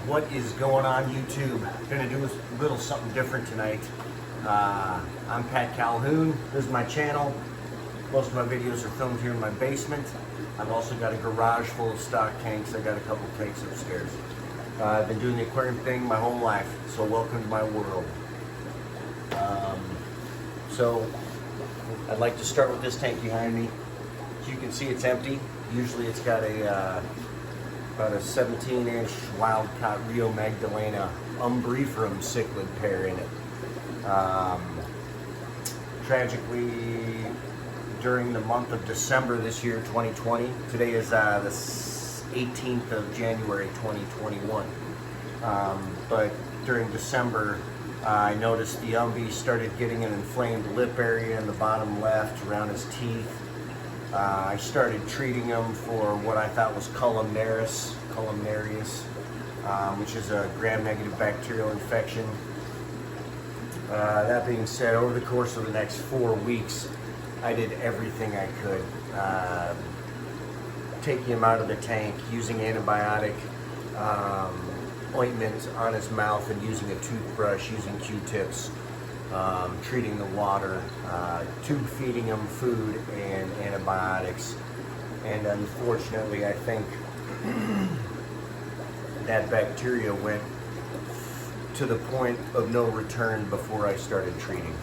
What is going on YouTube? Gonna do a little something different tonight. I'm Pat Calhoun. This is my channel. Most of my videos are filmed here in my basement. I've also got a garage full of stock tanks. I got a couple tanks upstairs. I've been doing the aquarium thing my whole life, so welcome to my world. So I'd like to start with this tank behind me. As you can see, it's empty. Usually it's got about a 17-inch wild-caught Rio Magdalena Umbee from cichlid pair in it. Tragically, during the month of December this year, 2020, today is the 18th of January 2021, but during December I noticed the Umbee started getting an inflamed lip area in the bottom left around his teeth. I started treating him for what I thought was Columnaris, which is a gram-negative bacterial infection. That being said, over the course of the next 4 weeks, I did everything I could. Taking him out of the tank, using antibiotic ointment on his mouth and using a toothbrush, using Q-tips, treating the water, tube feeding him food and antibiotics. And unfortunately, I think that bacteria went to the point of no return before I started treating.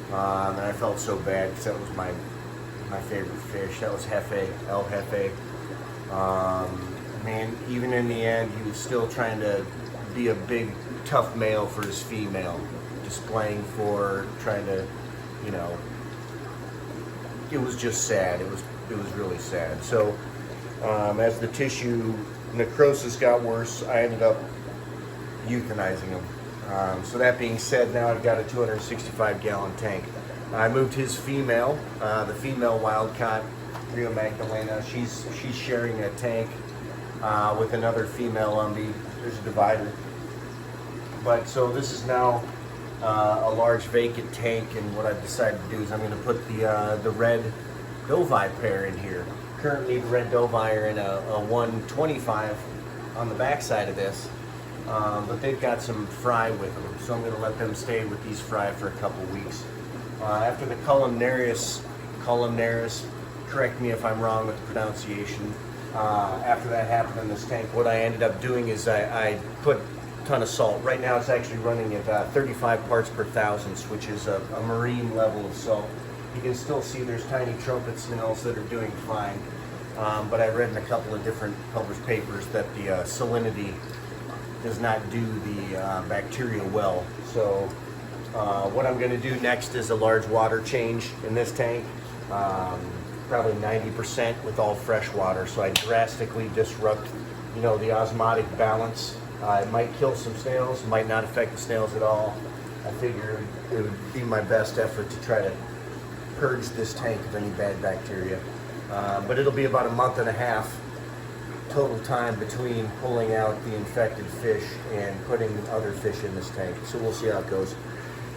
And I felt so bad because that was my favorite fish. That was Jefe, El Jefe. Man, even in the end, he was still trying to be a big, tough male for his female, displaying for, trying to, you know, it was just sad. It was really sad. So, as the tissue necrosis got worse, I ended up euthanizing him. So that being said, now I've got a 265-gallon tank. I moved his female, the female wild-caught Rio Magdalena. She's sharing a tank with another female Umbee. There's a divider. But so this is now a large vacant tank, and what I've decided to do is I'm going to put the red Dovii pair in here. Currently, the red Dovii are in a 125 on the back side of this. But they've got some fry with them, so I'm going to let them stay with these fry for a couple weeks. After the Columnaris, correct me if I'm wrong with the pronunciation, after that happened in this tank, what I ended up doing is I put a ton of salt. Right now it's actually running at 35 parts per thousand, which is a marine level of salt. You can still see there's tiny trumpet snails that are doing fine, but I read in a couple of different published papers that the salinity does not do the bacteria well. So what I'm going to do next is a large water change in this tank, probably 90% with all fresh water. So I drastically disrupt, you know, the osmotic balance. It might kill some snails, might not affect the snails at all. I figure it would be my best effort to try to purge this tank of any bad bacteria. But it'll be about a month and a half total time between pulling out the infected fish and putting other fish in this tank. So we'll see how it goes.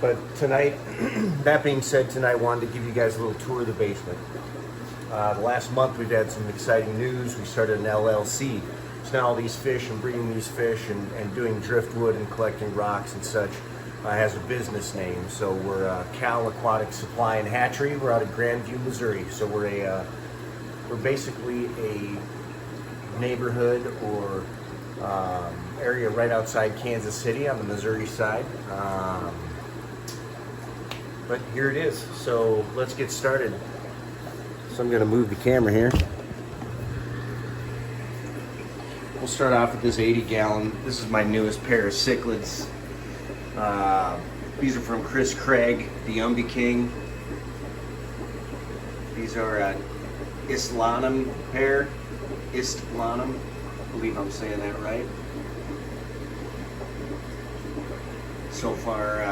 But tonight, that being said, tonight I wanted to give you guys a little tour of the basement. The last month we've had some exciting news. We started an LLC. So now all these fish and breeding these fish and doing driftwood and collecting rocks and such has a business name. So we're Cal Aquatic Supply and Hatchery. We're out of Grandview, Missouri. So we're basically a neighborhood or area right outside Kansas City on the Missouri side. But here it is. So let's get started. So I'm going to move the camera here. We'll start off with this 80-gallon. This is my newest pair of cichlids. These are from Chris Craig, the Umbee King. These are Islanum pair. Istlanum, I believe I'm saying that right. So far,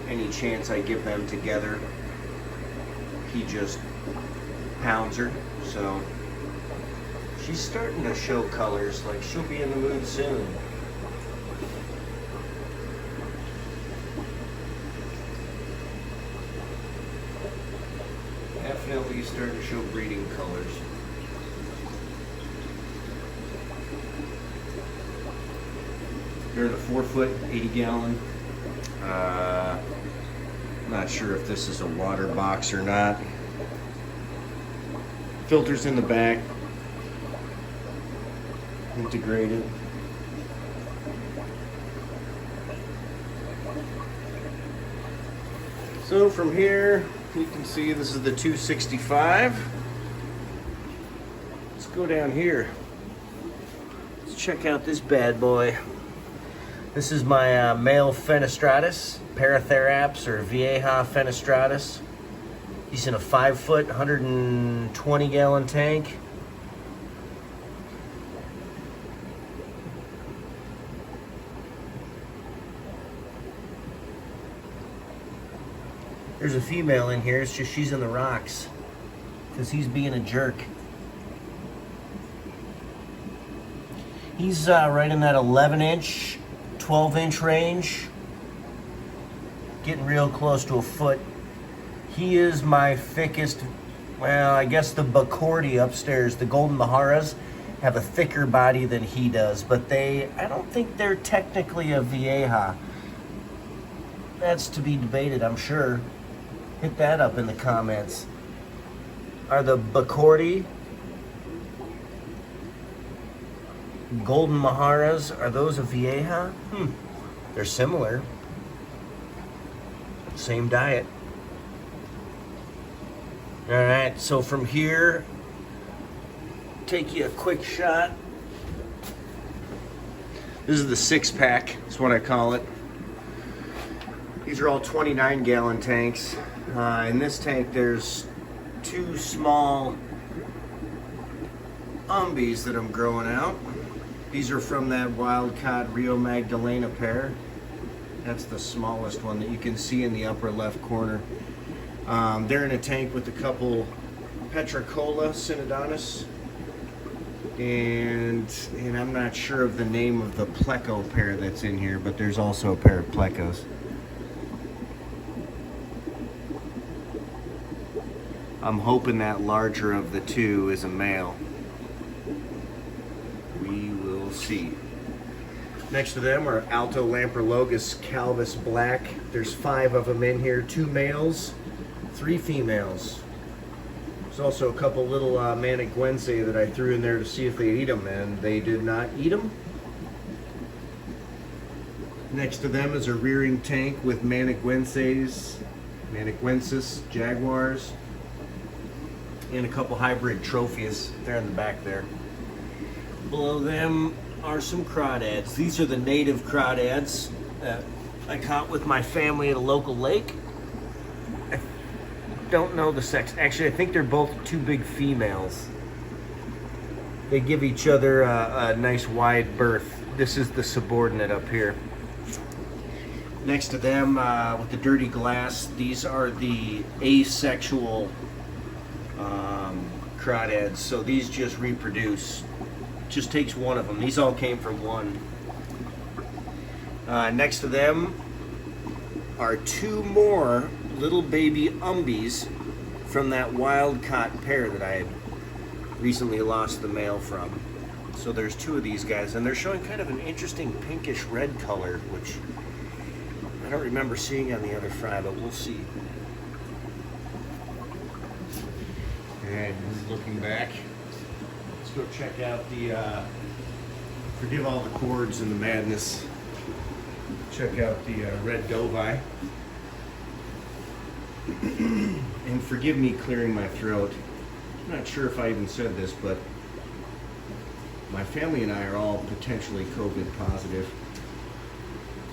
any chance I give them together, he just pounds her. So she's starting to show colors, like she'll be in the mood soon. Definitely starting to show breeding colors. They're in a 4-foot, 80-gallon. Not sure if this is a water box or not. Filters in the back. Integrated. So from here, you can see this is the 265. Let's go down here. Let's check out this bad boy. This is my male Fenestratus, Paratheraps or Vieja Fenestratus. He's in a 5-foot, 120-gallon tank. There's a female in here, it's just she's in the rocks because he's being a jerk. He's right in that 11-inch, 12-inch range, getting real close to a foot. He is my thickest, well, I guess the Bacordi upstairs, the Golden Maharas, have a thicker body than he does, but I don't think they're technically a Vieja. That's to be debated, I'm sure. Hit that up in the comments. Are the Bacordi Golden Maharas, are those a Vieja? They're similar. Same diet. All right, so from here, take you a quick shot. This is the 6-pack, that's what I call it. These are all 29-gallon tanks. In this tank, there's 2 small Umbees that I'm growing out. These are from that wild-caught Rio Magdalena pair. That's the smallest one that you can see in the upper left corner. They're in a tank with a couple Petricola Synodontis. And I'm not sure of the name of the Pleco pair that's in here, but there's also a pair of Plecos. I'm hoping that larger of the 2 is a male. We will see. Next to them are Alto Lamprologus Calvus Black. There's 5 of them in here, 2 males, 3 females. There's also a couple little Maniquense that I threw in there to see if they'd eat them, and they did not eat them. Next to them is a rearing tank with Maniquenses, Maniquensis Jaguars, and a couple hybrid trophies. They're in the back there. Below them are some crawdads. These are the native crawdads that I caught with my family at a local lake. I don't know the sex. Actually, I think they're both 2 big females. They give each other a nice wide berth. This is the subordinate up here. Next to them, with the dirty glass, these are the asexual crawdads. So these just reproduce. Just takes one of them. These all came from one. Next to them are 2 more little baby Umbees from that wild-caught pair that I had recently lost the male from. So there's 2 of these guys, and they're showing kind of an interesting pinkish red color, which I don't remember seeing on the other fry, but we'll see. And looking back, let's go check out the, forgive all the cords and the madness, check out the red Dovi. And forgive me clearing my throat. I'm not sure if I even said this, but my family and I are all potentially COVID positive.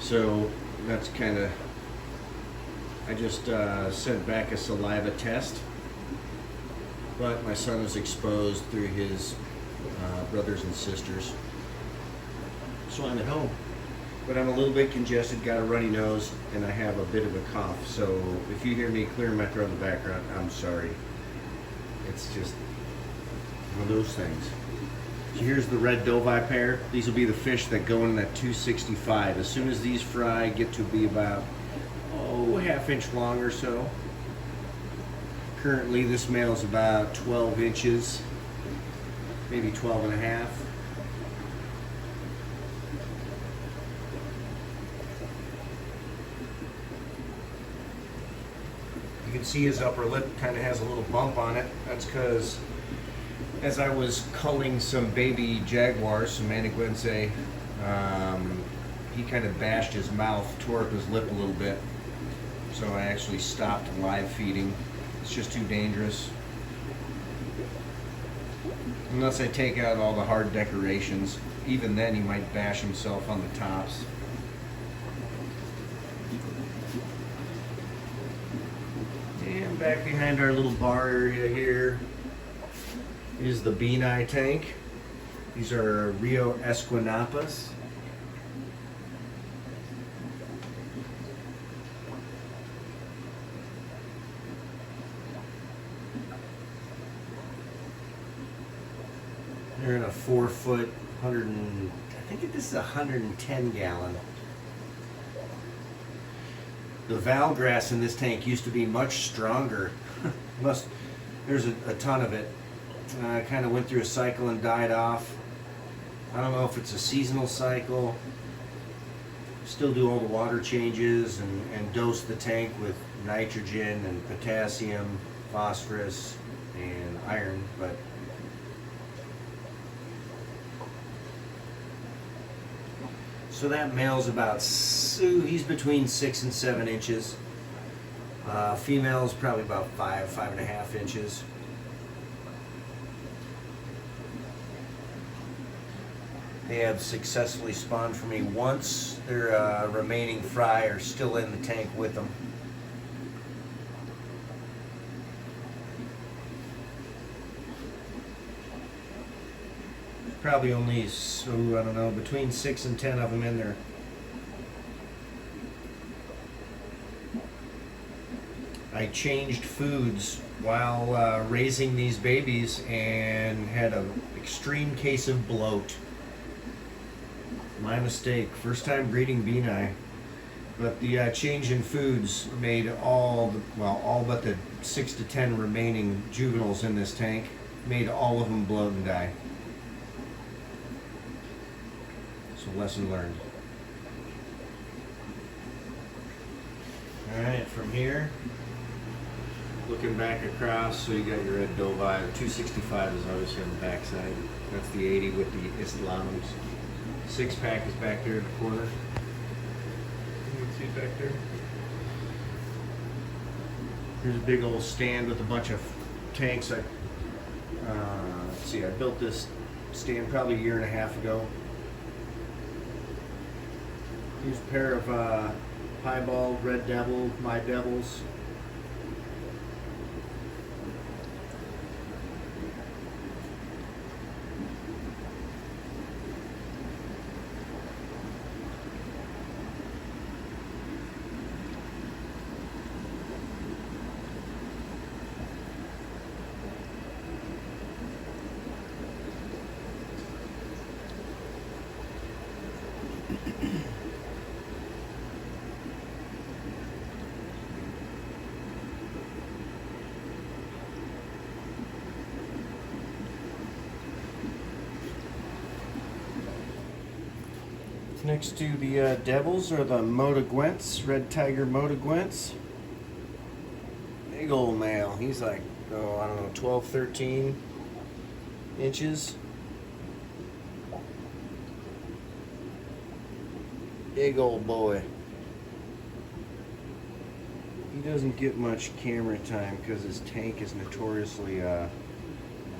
So that's kind of, I just sent back a saliva test. But my son was exposed through his brothers and sisters. So I'm at home. But I'm a little bit congested, got a runny nose, and I have a bit of a cough. So if you hear me clearing my throat in the background, I'm sorry. It's just one of those things. So here's the red Dovi pair. These will be the fish that go in that 265. As soon as these fry get to be about, a half-inch long or so. Currently, this male is about 12 inches, maybe 12 and a half. see his upper lip kind of has a little bump on it. That's because as I was culling some baby jaguars, some Maniguense, he kind of bashed his mouth, tore up his lip a little bit. So I actually stopped live feeding. It's just too dangerous. Unless I take out all the hard decorations. Even then he might bash himself on the tops. And back behind our little bar area here is the Beanie tank. These are Rio Esquinapas. They're in a 4-foot, I think this is a 110 gallon. The Valgrass in this tank used to be much stronger. There's a ton of it. Kind of went through a cycle and died off. I don't know if it's a seasonal cycle. Still do all the water changes and dose the tank with nitrogen and potassium, phosphorus, and iron, but so that male's about, he's between 6 and 7 inches. Female's probably about 5.5 inches. They have successfully spawned for me once. Their remaining fry are still in the tank with them. Probably only, so I don't know, between 6 and 10 of them in there. I changed foods while raising these babies and had an extreme case of bloat. My mistake. First time breeding Beanie. But the change in foods made all but the 6 to 10 remaining juveniles in this tank, made all of them bloat and die. So lesson learned. Alright, from here, looking back across, so you got your red Dovi. 265 is obviously on the back side. That's the 80 with the Islams. 6-pack is back there in the corner. You can see it back there. Here's a big old stand with a bunch of tanks. Let's see, I built this stand probably a year and a half ago. Here's a pair of piebald red devil, my devils. Next to the devils are the Motagwents, red tiger Motagwents. Big old male. He's like, oh, I don't know, 12, 13 inches. Big old boy. He doesn't get much camera time because his tank is notoriously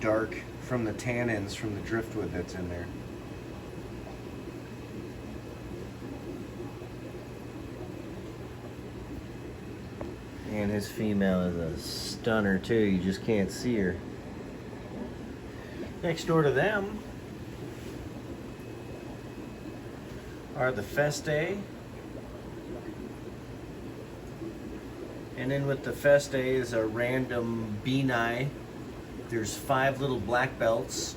dark from the tannins from the driftwood that's in there. And his female is a stunner too, you just can't see her. Next door to them are the Feste. And then with the Feste is a random Beanie. There's 5 little black belts.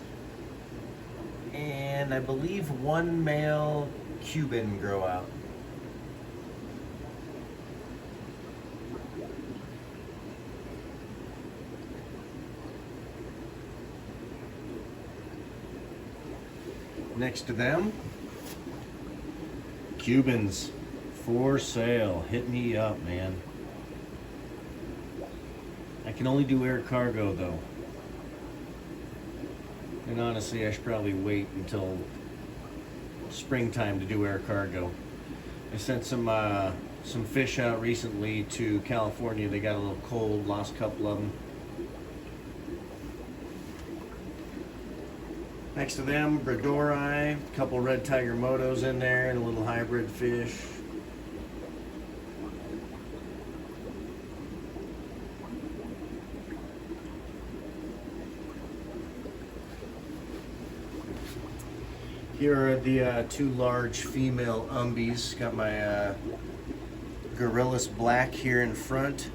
And I believe 1 male Cuban grow out. Next to them, Cubans for sale. Hit me up, man. can only do air cargo though. And honestly, I should probably wait until springtime to do air cargo. I sent some fish out recently to California. They got a little cold, lost a couple of them. Next to them, Bradori, a couple red tiger motos in there, and a little hybrid fish. Here are the two large female Umbees. Got my Gorillas Black here in front.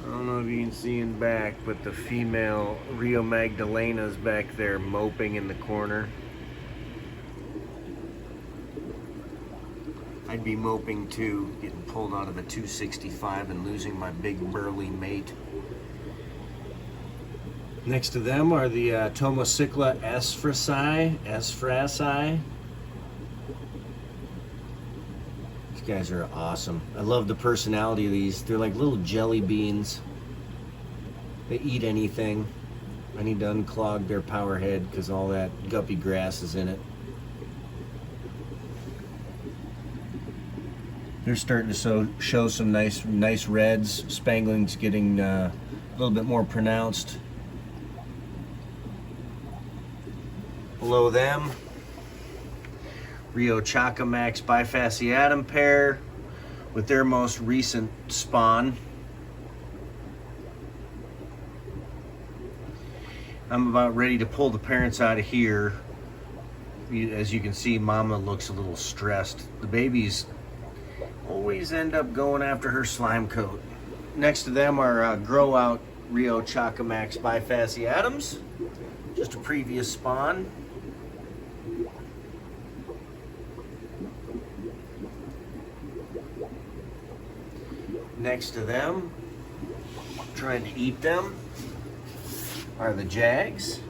I don't know if you can see in back, but the female Rio Magdalena's back there moping in the corner. I'd be moping too, getting pulled out of a 265 and losing my big burly mate. Next to them are the Tomocycla esfrasi. These guys are awesome. I love the personality of these. They're like little jelly beans. They eat anything. I need to unclog their power head because all that guppy grass is in it. They're starting to show some nice reds. Spangling's getting a little bit more pronounced. Below them, Rio Chacamax bifasciatum pair with their most recent spawn. I'm about ready to pull the parents out of here. As you can see, Mama looks a little stressed. The babies always end up going after her slime coat. Next to them are grow out Rio Chacamax bifasciatums, just a previous spawn. Next to them, trying to eat them, are the Jags.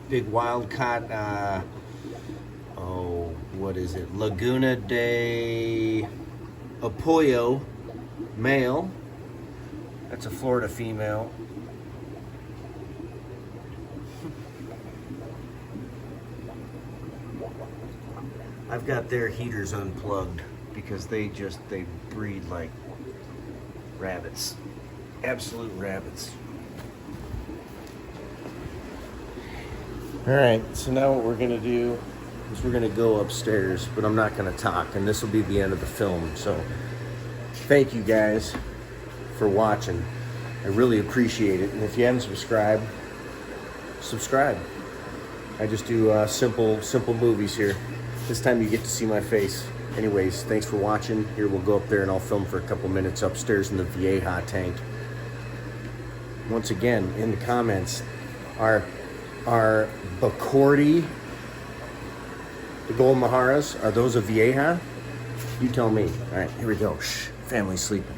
Big wild caught, what is it? Laguna de Apoyo male. That's a Florida female. I've got their heaters unplugged because they breed like rabbits. Absolute rabbits. Alright, so now what we're going to do is we're going to go upstairs, but I'm not going to talk, and this will be the end of the film. So, thank you guys for watching. I really appreciate it, and if you haven't subscribed, subscribe. I just do simple movies here. This time you get to see my face. Anyways, thanks for watching. Here, we'll go up there and I'll film for a couple minutes upstairs in the Vieja tank. Once again, in the comments, are Bacordi, the Gold Maharas, are those a Vieja? You tell me. All right, here we go. Shh, family's sleeping.